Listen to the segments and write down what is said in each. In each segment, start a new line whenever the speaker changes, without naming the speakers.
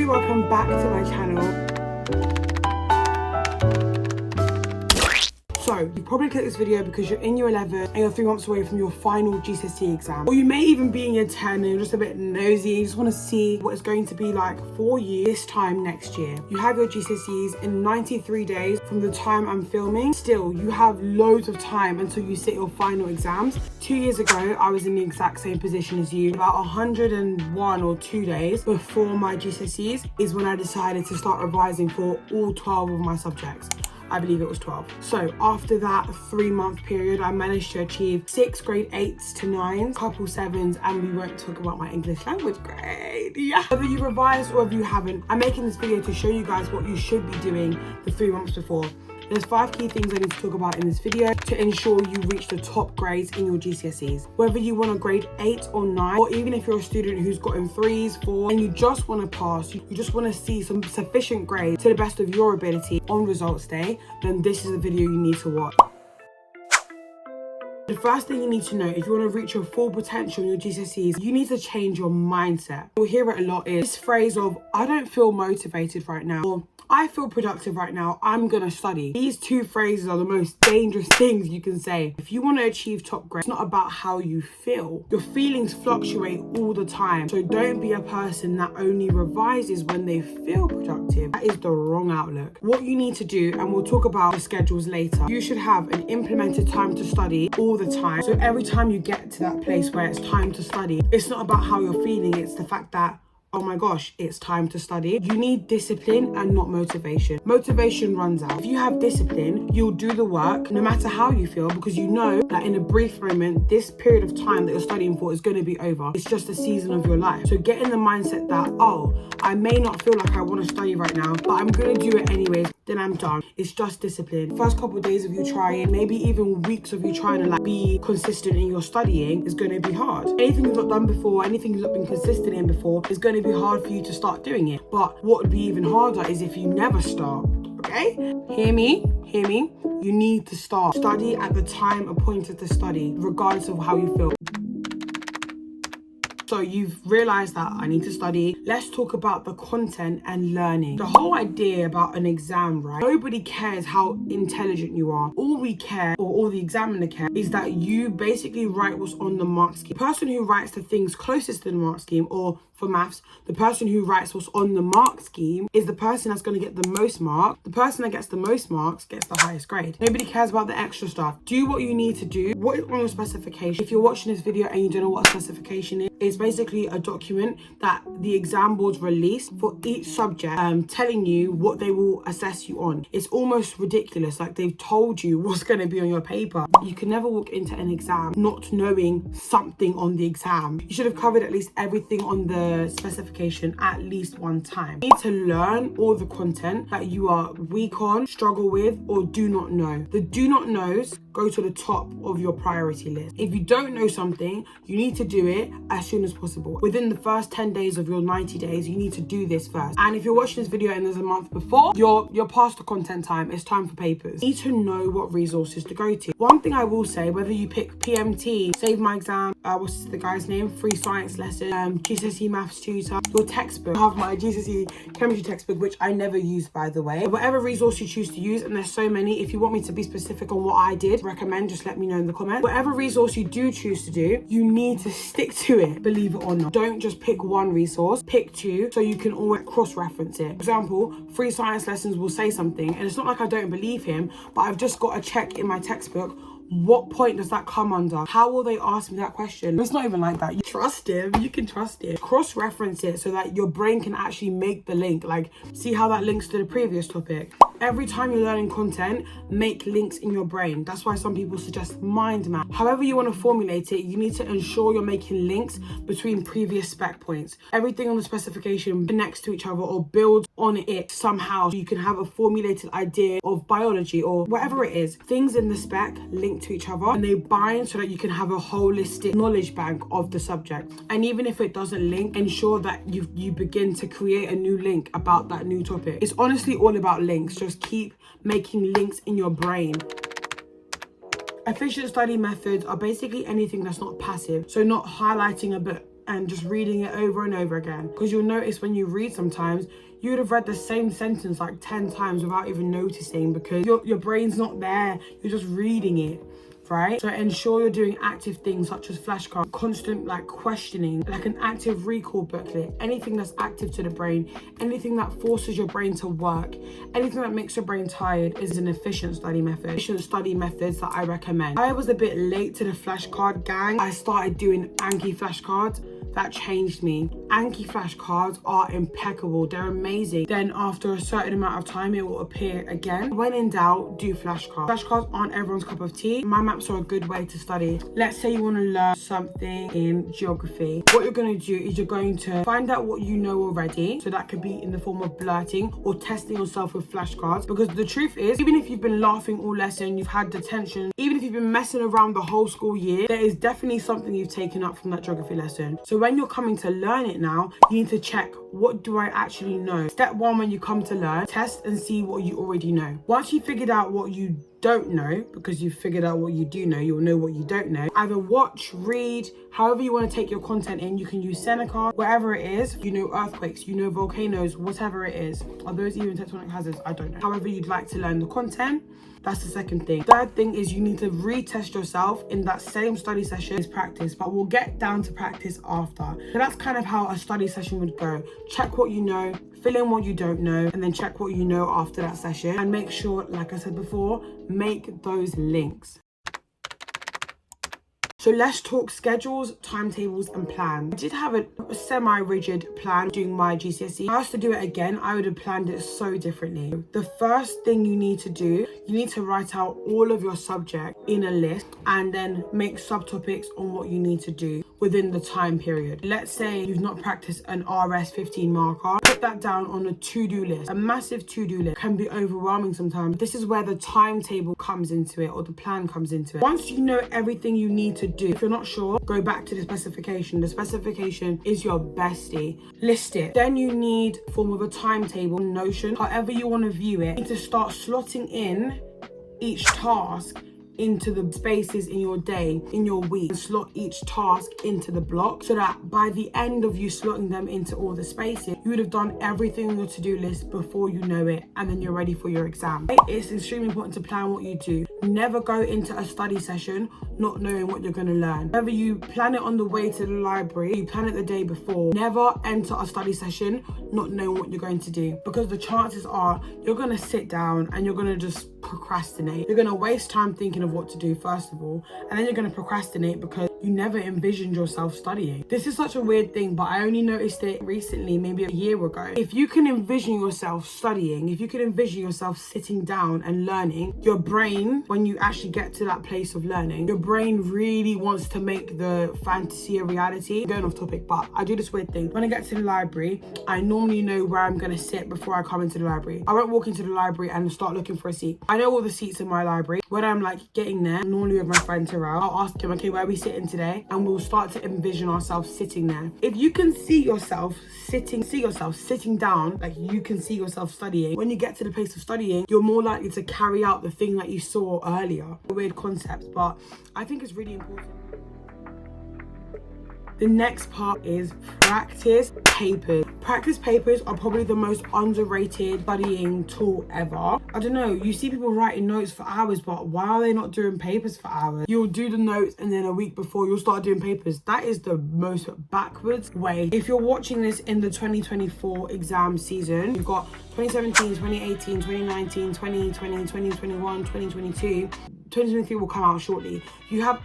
welcome back to my channel. So, you probably clicked this video because you're in year 11 and you're 3 months away from your final GCSE exam. Or you may even be in year 10 and you're just a bit nosy. You just want to see what it's going to be like for you this time next year. You have your GCSEs in 93 days from the time I'm filming. Still, you have loads of time until you sit your final exams. 2 years ago, I was in the exact same position as you. About 101 or 2 days before my GCSEs is when I decided to start revising for all 12 of my subjects. I believe it was 12. So after that 3-month period, I managed to achieve 6 grade 8s to 9s, couple 7s, and we won't talk about my English language grade. Yeah. Whether you revised or if you haven't, I'm making this video to show you guys what you should be doing the 3 months before. There's 5 key things I need to talk about in this video to ensure you reach the top grades in your GCSEs. Whether you want a grade 8 or 9, or even if you're a student who's gotten 3s, 4s, and you just want to pass, you just want to see some sufficient grades to the best of your ability on results day, then this is a video you need to watch. The first thing you need to know, if you want to reach your full potential in your GCSEs, you need to change your mindset. You'll hear it a lot, is this phrase of, I don't feel motivated right now, or I feel productive right now, I'm gonna study. These 2 phrases are the most dangerous things you can say. If you want to achieve top grades, it's not about how you feel. Your feelings fluctuate all the time. So don't be a person that only revises when they feel productive. That is the wrong outlook. What you need to do, and we'll talk about the schedules later, you should have an implemented time to study all the time. So every time you get to that place where it's time to study, it's not about how you're feeling, it's the fact that, oh my gosh, it's time to study. You need discipline and not motivation. Motivation runs out. If you have discipline, you'll do the work no matter how you feel, because you know that in a brief moment, this period of time that you're studying for is going to be over. It's just a season of your life. So get in the mindset that, oh, I may not feel like I want to study right now, but I'm going to do it anyways. Then I'm done. It's just discipline. First couple of days of you trying, maybe even weeks of you trying to be consistent in your studying is going to be hard. Anything you've not done before, anything you've not been consistent in before is going to be hard for you to start doing it. But what would be even harder is if you never start, okay? Hear me? You need to start. Study at the time appointed to study, regardless of how you feel. So you've realized that I need to study. Let's talk about the content and learning. The whole idea about an exam, right? Nobody cares how intelligent you are. All we care, or all the examiner cares, is that you basically write what's on the mark scheme. The person who writes the things closest to the mark scheme, or for maths, the person who writes what's on the mark scheme is the person that's going to get the most marks. The person that gets the most marks gets the highest grade. Nobody cares about the extra stuff. Do what you need to do. What is on your specification? If you're watching this video and you don't know what a specification is, it's basically a document that the exam boards release for each subject, telling you what they will assess you on. It's almost ridiculous, like they've told you what's going to be on your paper. You can never walk into an exam not knowing something on the exam. You should have covered at least everything on the specification at least one time. You need to learn all the content that you are weak on, struggle with, or do not know. The do not knows go to the top of your priority list. If you don't know something, you need to do it as soon as possible. Within the first 10 days of your 90 days, you need to do this first. And if you're watching this video and there's a month before, you're past the content time. It's time for papers. You need to know what resources to go to. One thing I will say, whether you pick PMT, Save My Exam, what's the guy's name? Free science lesson, GCSE maths tutor, your textbook. I have my GCSE chemistry textbook, which I never use, by the way. Whatever resource you choose to use, and there's so many, if you want me to be specific on what I did, recommend, just let me know in the comments. Whatever resource you do choose to do, you need to stick to it, believe it or not. Don't just pick one resource, pick 2 so you can always cross-reference it. For example, free science lessons will say something, and it's not like I don't believe him, but I've just got to check in my textbook, what point does that come under? How will they ask me that question? It's not even like that. You trust him, you can trust it. Cross-reference it so that your brain can actually make the link, like see how that links to the previous topic. Every time you're learning content, make links in your brain. That's why some people suggest mind map. However you want to formulate it, you need to ensure you're making links between previous spec points. Everything on the specification connects to each other or builds on it somehow, so you can have a formulated idea of biology or whatever it is. Things in the spec link to each other and they bind so that you can have a holistic knowledge bank of the subject. And even if it doesn't link, ensure that you begin to create a new link about that new topic. It's honestly all about links. Just keep making links in your brain. Efficient study methods are basically anything that's not passive. So not highlighting a bit and just reading it over and over again. Because you'll notice when you read sometimes, you would have read the same sentence like 10 times without even noticing, because your brain's not there, you're just reading it. Right? So ensure you're doing active things such as flashcards, constant like questioning, like an active recall booklet, anything that's active to the brain, anything that forces your brain to work, anything that makes your brain tired is an efficient study method. Efficient study methods that I recommend. I was a bit late to the flashcard gang. I started doing Anki flashcards. That changed me. Anki flashcards are impeccable. They're amazing. Then after a certain amount of time, it will appear again. When in doubt, do flashcards. Flashcards aren't everyone's cup of tea. Mind maps are a good way to study. Let's say you want to learn something in geography. What you're going to do is you're going to find out what you know already. So that could be in the form of blurting or testing yourself with flashcards. Because the truth is, even if you've been laughing all lesson, you've had detention, even if you've been messing around the whole school year, there is definitely something you've taken up from that geography lesson. So when you're coming to learn it now, you need to check, what do I actually know? Step one, when you come to learn, test and see what you already know. Once you've figured out what you don't know, because you've figured out what you do know, you'll know what you don't know. Either watch, read, however you want to take your content in. You can use Seneca, wherever it is. You know earthquakes, you know volcanoes, whatever it is. Are those even tectonic hazards? I don't know. However you'd like to learn the content. That's the second thing. Third thing is you need to retest yourself in that same study session. Is practice, but we'll get down to practice after. So that's kind of how a study session would go. Check what you know, fill in what you don't know, and then check what you know after that session. And make sure, like I said before, make those links. So let's talk schedules, timetables and plan. I did have a semi-rigid plan doing my GCSE. If I was to do it again, I would have planned it so differently. The first thing you need to do, you need to write out all of your subject in a list and then make subtopics on what you need to do within the time period. Let's say you've not practiced an RS 15 marker. Put that down on a to-do list. A massive to-do list can be overwhelming sometimes. This is where the timetable comes into it, or the plan comes into it. Once you know everything you need to do, if you're not sure, go back to the specification. The specification is your bestie. List it. Then you need a form of a timetable, Notion, however you want to view it. You need to start slotting in each task into the spaces in your day, in your week. Slot each task into the block so that by the end of you slotting them into all the spaces, you would have done everything on your to-do list before you know it, and then you're ready for your exam. It's extremely important to plan what you do. Never go into a study session not knowing what you're going to learn. Whether you plan it on the way to the library, you plan it the day before. Never enter a study session not knowing what you're going to do, because the chances are you're going to sit down and you're going to just procrastinate. You're going to waste time thinking of what to do first of all, and then you're going to procrastinate because you never envisioned yourself studying. This is such a weird thing, but I only noticed it recently, maybe a year ago. If you can envision yourself studying, if you can envision yourself sitting down and learning, your brain, when you actually get to that place of learning, your brain really wants to make the fantasy a reality. Going off topic, but I do this weird thing. When I get to the library, I normally know where I'm going to sit before I come into the library. I won't walk into the library and start looking for a seat. I know all the seats in my library. When I'm like getting there, normally with my friend Terrell, I'll ask him, okay, where are we sitting today? And we'll start to envision ourselves sitting there. If you can see yourself sitting down, like you can see yourself studying, when you get to the place of studying, you're more likely to carry out the thing that you saw earlier. A weird concept, but I think it's really important. The next part is practice papers. Practice papers are probably the most underrated studying tool ever. I don't know, you see people writing notes for hours, but why are they not doing papers for hours? You'll do the notes and then a week before you'll start doing papers. That is the most backwards way. If you're watching this in the 2024 exam season, you've got 2017, 2018, 2019, 2020, 2021, 2022. 2023 will come out shortly. You have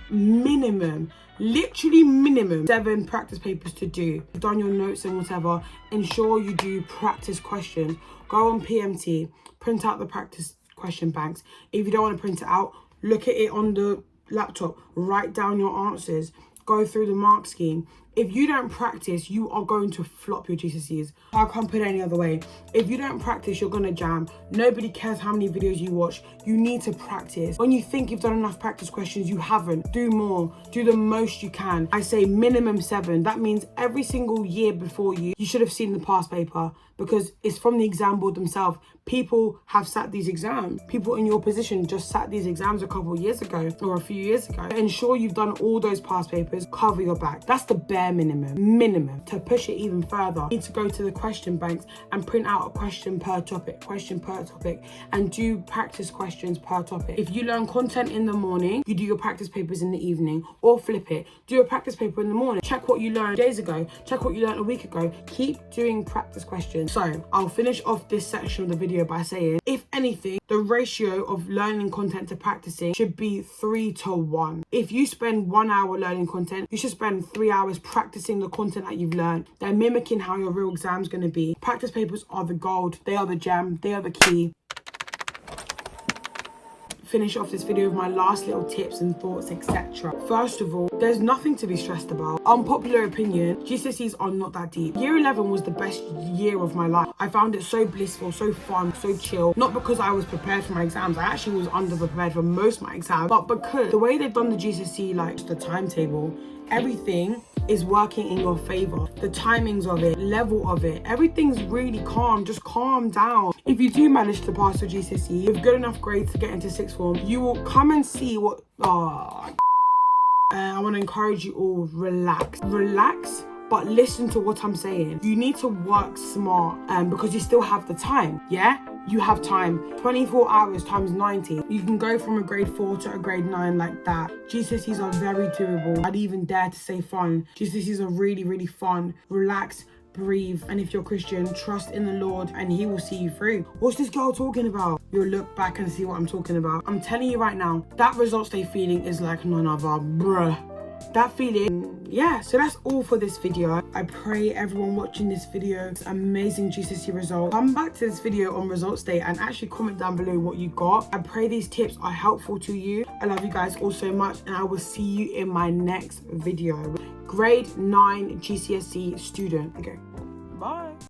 literally minimum 7 practice papers to do. You've done your notes and whatever. Ensure you do practice questions. Go on PMT, print out the practice question banks. If you don't want to print it out, look at it on the laptop. Write down your answers. Go through the mark scheme. If you don't practice, you are going to flop your GCSEs. I can't put it any other way. If you don't practice, you're going to jam. Nobody cares how many videos you watch. You need to practice. When you think you've done enough practice questions, you haven't. Do more. Do the most you can. I say minimum 7. That means every single year before you should have seen the past paper, because it's from the exam board themselves. People have sat these exams. People in your position just sat these exams a couple of years ago or a few years ago. Ensure you've done all those past papers. Cover your back. That's the bare bare minimum. To push it even further, you need to go to the question banks and print out a question per topic, and do practice questions per topic. If you learn content in the morning, you do your practice papers in the evening, or flip it. Do a practice paper in the morning, check what you learned days ago, check what you learned a week ago. Keep doing practice questions. So I'll finish off this section of the video by saying, if anything, the ratio of learning content to practicing should be 3 to 1. If you spend 1 hour learning content, you should spend 3 hours practicing the content that you've learned. They're mimicking how your real exam's going to be. Practice papers are the gold. They are the gem. They are the key. Finish off this video with my last little tips and thoughts, etc. First of all, there's nothing to be stressed about. Unpopular opinion, GCSEs are not that deep. Year 11 was the best year of my life. I found it so blissful, so fun, so chill. Not because I was prepared for my exams. I actually was under-prepared for most of my exams, but because the way they've done the GCSE, like the timetable, everything is working in your favor. The timings of it, level of it, everything's really calm. Just calm down. If you do manage to pass your GCSE with good enough grades to get into sixth form, you will come and see what... I want to encourage you all, relax, but listen to what I'm saying. You need to work smart because you still have the time, yeah? You have time. 24 hours times 90. You can go from a grade 4 to a grade 9 like that. GCSEs are very doable. I'd even dare to say fun. GCSEs are really, really fun. Relax, breathe, and if you're Christian, trust in the Lord and he will see you through. What's this girl talking about? You'll look back and see what I'm talking about. I'm telling you right now, that results day feeling is like none other, bruh. That feeling, yeah. So that's all for this video. I pray everyone watching this video, it's amazing GCSE result. Come back to this video on results day and actually comment down below what you got. I pray these tips are helpful to you. I love you guys all so much, and I will see you in my next video. Grade 9 GCSE student. Okay.